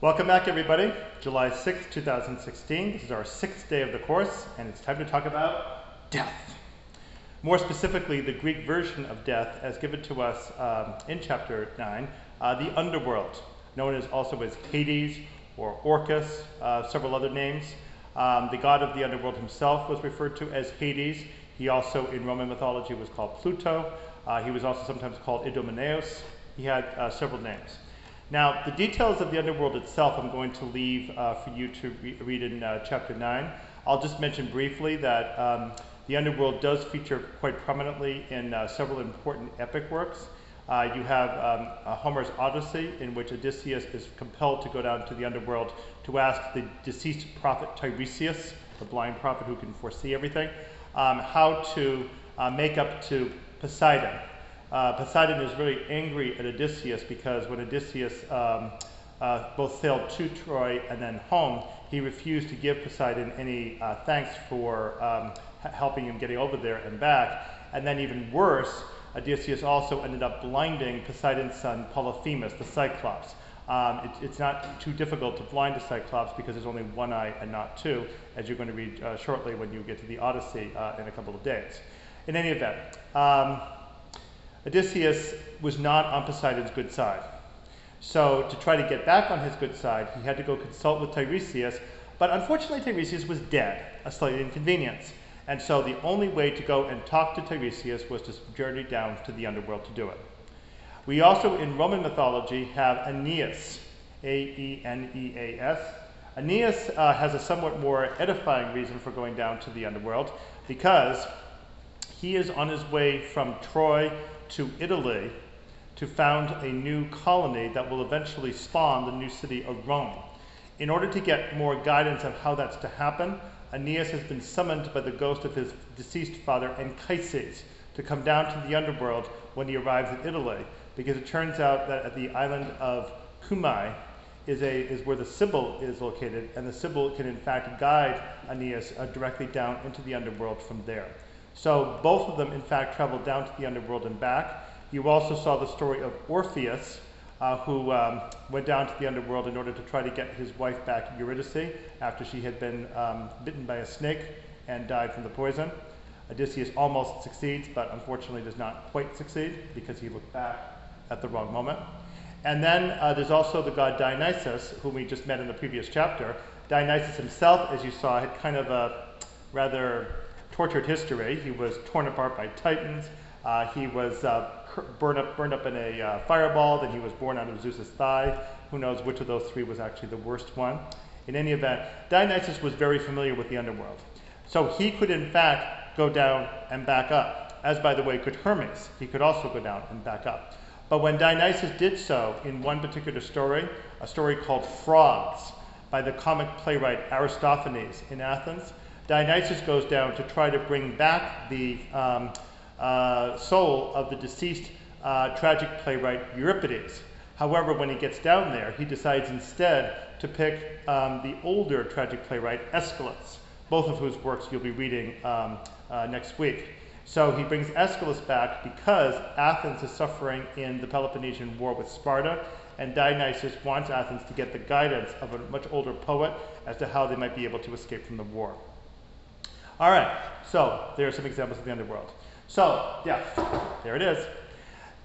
Welcome back, everybody. July 6th, 2016. This is our 6th day of the course, and it's time to talk about death. More specifically, the Greek version of death as given to us in chapter 9, the underworld, known as also as Hades or Orcus, several other names. The god of the underworld himself was referred to as Hades. He also, in Roman mythology, was called Pluto. He was also sometimes called Idomeneus. He had several names. Now, the details of the underworld itself I'm going to leave for you to read in chapter 9. I'll just mention briefly that the underworld does feature quite prominently in several important epic works. You have Homer's Odyssey, in which Odysseus is compelled to go down to the underworld to ask the deceased prophet Tiresias, the blind prophet who can foresee everything, how to make up to Poseidon. Poseidon is really angry at Odysseus because when Odysseus both sailed to Troy and then home, he refused to give Poseidon any thanks for helping him getting over there and back. And then even worse, Odysseus also ended up blinding Poseidon's son Polyphemus, the Cyclops. It's not too difficult to blind a Cyclops because there's only one eye and not two, as you're going to read shortly when you get to the Odyssey in a couple of days. In any event, Odysseus was not on Poseidon's good side. So to try to get back on his good side, he had to go consult with Tiresias, but unfortunately Tiresias was dead, a slight inconvenience. And so the only way to go and talk to Tiresias was to journey down to the underworld to do it. We also, in Roman mythology, have Aeneas, A-E-N-E-A-S. Aeneas has a somewhat more edifying reason for going down to the underworld because he is on his way from Troy to Italy to found a new colony that will eventually spawn the new city of Rome. In order to get more guidance on how that's to happen, Aeneas has been summoned by the ghost of his deceased father Anchises to come down to the underworld when he arrives in Italy, because it turns out that at the island of Cumae is where the Sibyl is located, and the Sibyl can in fact guide Aeneas directly down into the underworld from there. So both of them, in fact, traveled down to the underworld and back. You also saw the story of Orpheus, who went down to the underworld in order to try to get his wife back, Eurydice, after she had been bitten by a snake and died from the poison. Odysseus almost succeeds, but unfortunately does not quite succeed because he looked back at the wrong moment. And then there's also the god Dionysus, whom we just met in the previous chapter. Dionysus himself, as you saw, had kind of a rather tortured history. He was torn apart by Titans. He was burned up in a fireball. Then he was born out of Zeus's thigh. Who knows which of those three was actually the worst one. In any event, Dionysus was very familiar with the underworld. So he could in fact go down and back up, as by the way could Hermes. He could also go down and back up. But when Dionysus did so in one particular story, a story called Frogs by the comic playwright Aristophanes in Athens, Dionysus goes down to try to bring back the soul of the deceased tragic playwright Euripides. However, when he gets down there, he decides instead to pick the older tragic playwright Aeschylus, both of whose works you'll be reading next week. So he brings Aeschylus back because Athens is suffering in the Peloponnesian War with Sparta, and Dionysus wants Athens to get the guidance of a much older poet as to how they might be able to escape from the war. All right, so there are some examples of the underworld. So, death, there it is.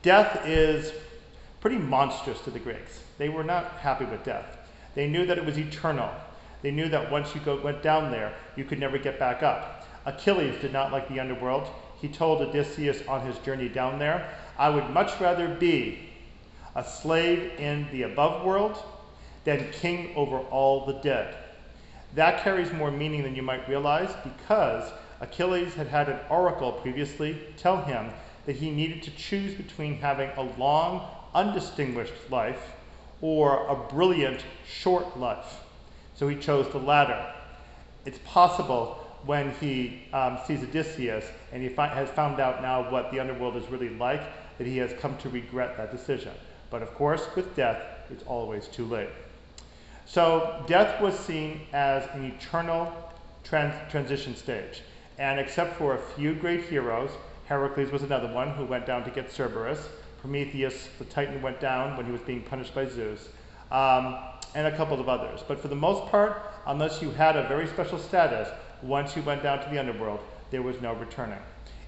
Death is pretty monstrous to the Greeks. They were not happy with death. They knew that it was eternal. They knew that once you went down there, you could never get back up. Achilles did not like the underworld. He told Odysseus on his journey down there, "I would much rather be a slave in the above world than king over all the dead." That carries more meaning than you might realize because Achilles had had an oracle previously tell him that he needed to choose between having a long, undistinguished life or a brilliant, short life. So he chose the latter. It's possible when he sees Odysseus and he has found out now what the underworld is really like, that he has come to regret that decision. But of course, with death, it's always too late. So death was seen as an eternal transition stage. And except for a few great heroes, Heracles was another one who went down to get Cerberus. Prometheus, the Titan, went down when he was being punished by Zeus. and a couple of others. But for the most part, unless you had a very special status, once you went down to the underworld, there was no returning.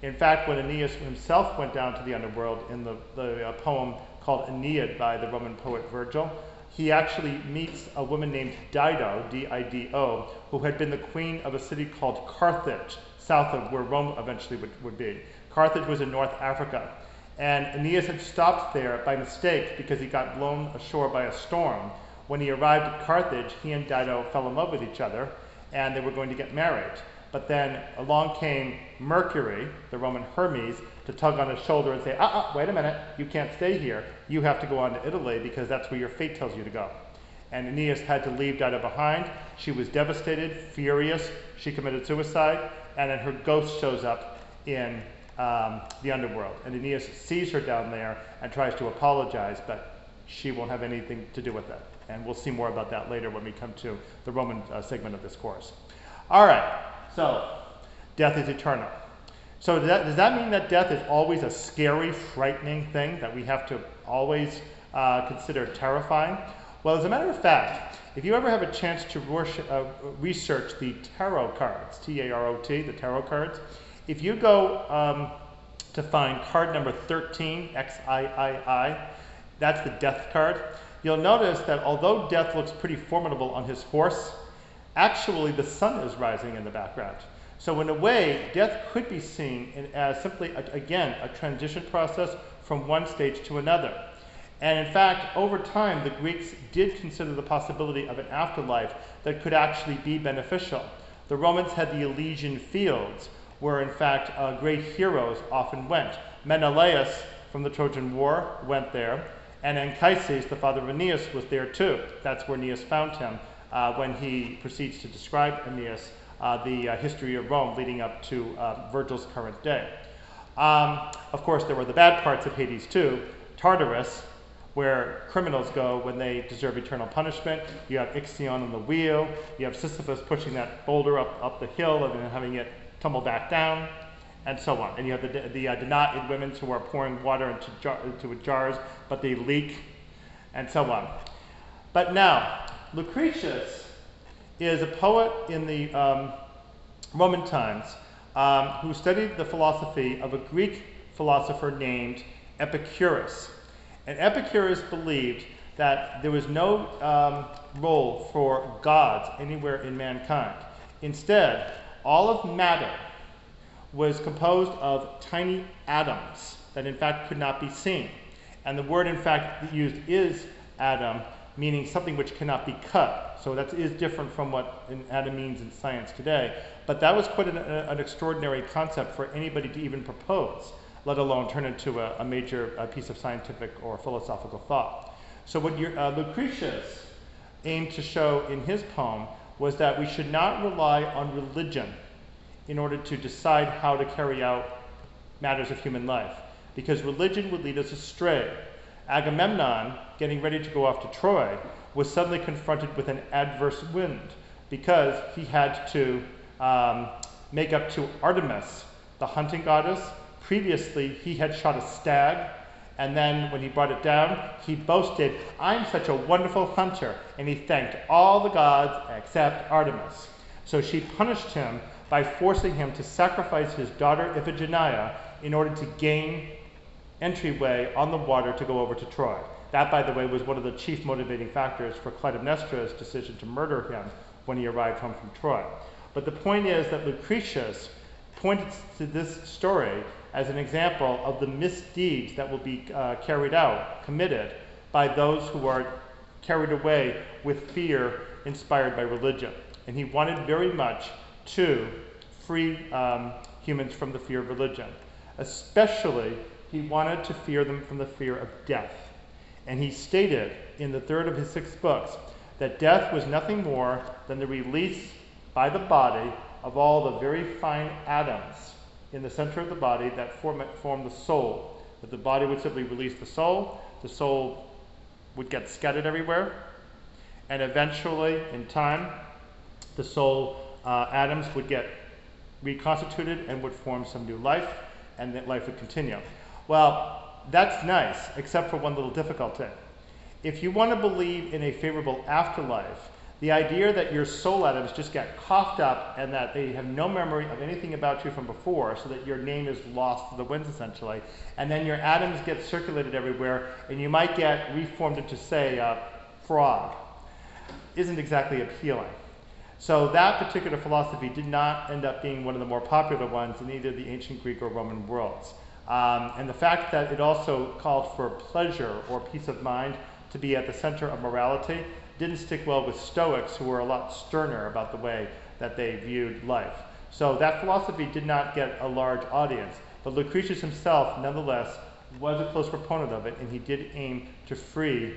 In fact, when Aeneas himself went down to the underworld in the poem called Aeneid by the Roman poet Virgil, he actually meets a woman named Dido, D-I-D-O, who had been the queen of a city called Carthage, south of where Rome eventually would be. Carthage was in North Africa. And Aeneas had stopped there by mistake because he got blown ashore by a storm. When he arrived at Carthage, he and Dido fell in love with each other, and they were going to get married. But then along came Mercury, the Roman Hermes, to tug on his shoulder and say, wait a minute, you can't stay here. You have to go on to Italy because that's where your fate tells you to go. And Aeneas had to leave Dido behind. She was devastated, furious. She committed suicide, and then her ghost shows up in the underworld. And Aeneas sees her down there and tries to apologize, but she won't have anything to do with it. And we'll see more about that later when we come to the Roman segment of this course. All right, so death is eternal. So does that mean that death is always a scary, frightening thing that we have to always consider terrifying? Well, as a matter of fact, if you ever have a chance to research the tarot cards, T-A-R-O-T, the tarot cards, if you go to find card number 13, X-I-I-I, that's the death card, you'll notice that although death looks pretty formidable on his horse, actually the sun is rising in the background. So in a way, death could be seen as simply, again, a transition process from one stage to another. And in fact, over time, the Greeks did consider the possibility of an afterlife that could actually be beneficial. The Romans had the Elysian fields, where in fact great heroes often went. Menelaus from the Trojan War went there, and Anchises, the father of Aeneas, was there too. That's where Aeneas found him when he proceeds to describe Aeneas, the history of Rome leading up to Virgil's current day. Of course, there were the bad parts of Hades too. Tartarus, where criminals go when they deserve eternal punishment. You have Ixion on the wheel. You have Sisyphus pushing that boulder up the hill and then having it tumble back down, and so on. And you have the Danaan women who are pouring water into jars, but they leak, and so on. But now, Lucretius is a poet in the Roman times who studied the philosophy of a Greek philosopher named Epicurus. And Epicurus believed that there was no role for gods anywhere in mankind. Instead, all of matter was composed of tiny atoms that in fact could not be seen. And the word in fact used is atom, meaning something which cannot be cut. So that is different from what an atom means in science today. But that was quite an extraordinary concept for anybody to even propose, let alone turn into a major piece of scientific or philosophical thought. So what Lucretius aimed to show in his poem was that we should not rely on religion in order to decide how to carry out matters of human life, because religion would lead us astray. Agamemnon, getting ready to go off to Troy, was suddenly confronted with an adverse wind because he had to make up to Artemis, the hunting goddess. Previously, he had shot a stag, and then when he brought it down, he boasted, "I'm such a wonderful hunter," and he thanked all the gods except Artemis. So she punished him by forcing him to sacrifice his daughter Iphigenia in order to gain entryway on the water to go over to Troy. That, by the way, was one of the chief motivating factors for Clytemnestra's decision to murder him when he arrived home from Troy. But the point is that Lucretius pointed to this story as an example of the misdeeds that will be committed by those who are carried away with fear inspired by religion. And he wanted very much to free humans from the fear of religion. Especially, he wanted to fear them from the fear of death. And he stated in the third of his 6 books that death was nothing more than the release by the body of all the very fine atoms in the center of the body that form the soul. That the body would simply release the soul would get scattered everywhere, and eventually, in time, the soul atoms would get reconstituted and would form some new life, and that life would continue. Well, that's nice, except for one little difficulty. if you want to believe in a favorable afterlife, the idea that your soul atoms just get coughed up and that they have no memory of anything about you from before, so that your name is lost to the winds essentially, and then your atoms get circulated everywhere and you might get reformed into, say, a frog, isn't exactly appealing. So that particular philosophy did not end up being one of the more popular ones in either the ancient Greek or Roman worlds. And the fact that it also called for pleasure or peace of mind to be at the center of morality didn't stick well with Stoics, who were a lot sterner about the way that they viewed life. So that philosophy did not get a large audience, but Lucretius himself, nonetheless, was a close proponent of it, and he did aim to free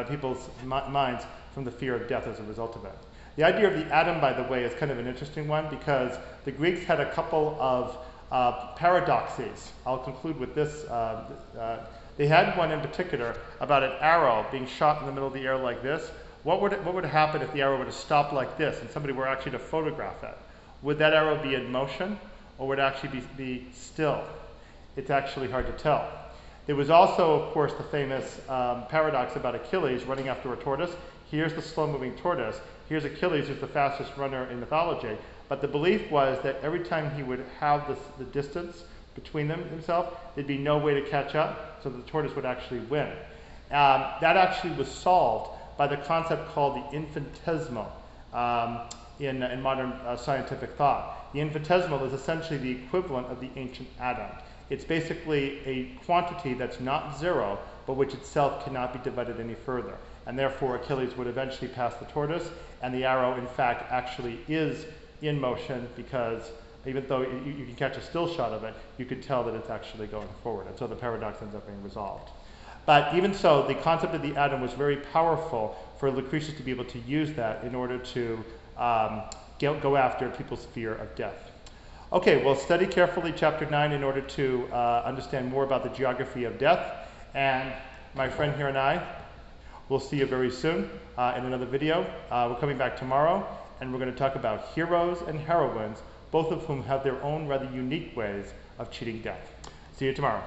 people's minds from the fear of death as a result of it. The idea of the atom, by the way, is kind of an interesting one because the Greeks had a couple of paradoxes. I'll conclude with this. They had one in particular about an arrow being shot in the middle of the air like this. What would happen if the arrow were to stop like this and somebody were actually to photograph it? Would that arrow be in motion or would it actually be still? It's actually hard to tell. There was also, of course, the famous paradox about Achilles running after a tortoise. Here's the slow-moving tortoise. Here's Achilles, who's the fastest runner in mythology. But the belief was that every time he would have the distance between them himself, there'd be no way to catch up, so the tortoise would actually win. That actually was solved by the concept called the infinitesimal in modern scientific thought. The infinitesimal is essentially the equivalent of the ancient atom. It's basically a quantity that's not zero, but which itself cannot be divided any further. And therefore, Achilles would eventually pass the tortoise, and the arrow, in fact, actually is in motion because even though you can catch a still shot of it, you could tell that it's actually going forward. And so the paradox ends up being resolved. But even so, the concept of the atom was very powerful for Lucretius to be able to use that in order to go after people's fear of death. Okay, well, study carefully chapter 9 in order to understand more about the geography of death. And my friend here and I will see you very soon in another video. We're coming back tomorrow, and we're going to talk about heroes and heroines, both of whom have their own rather unique ways of cheating death. See you tomorrow.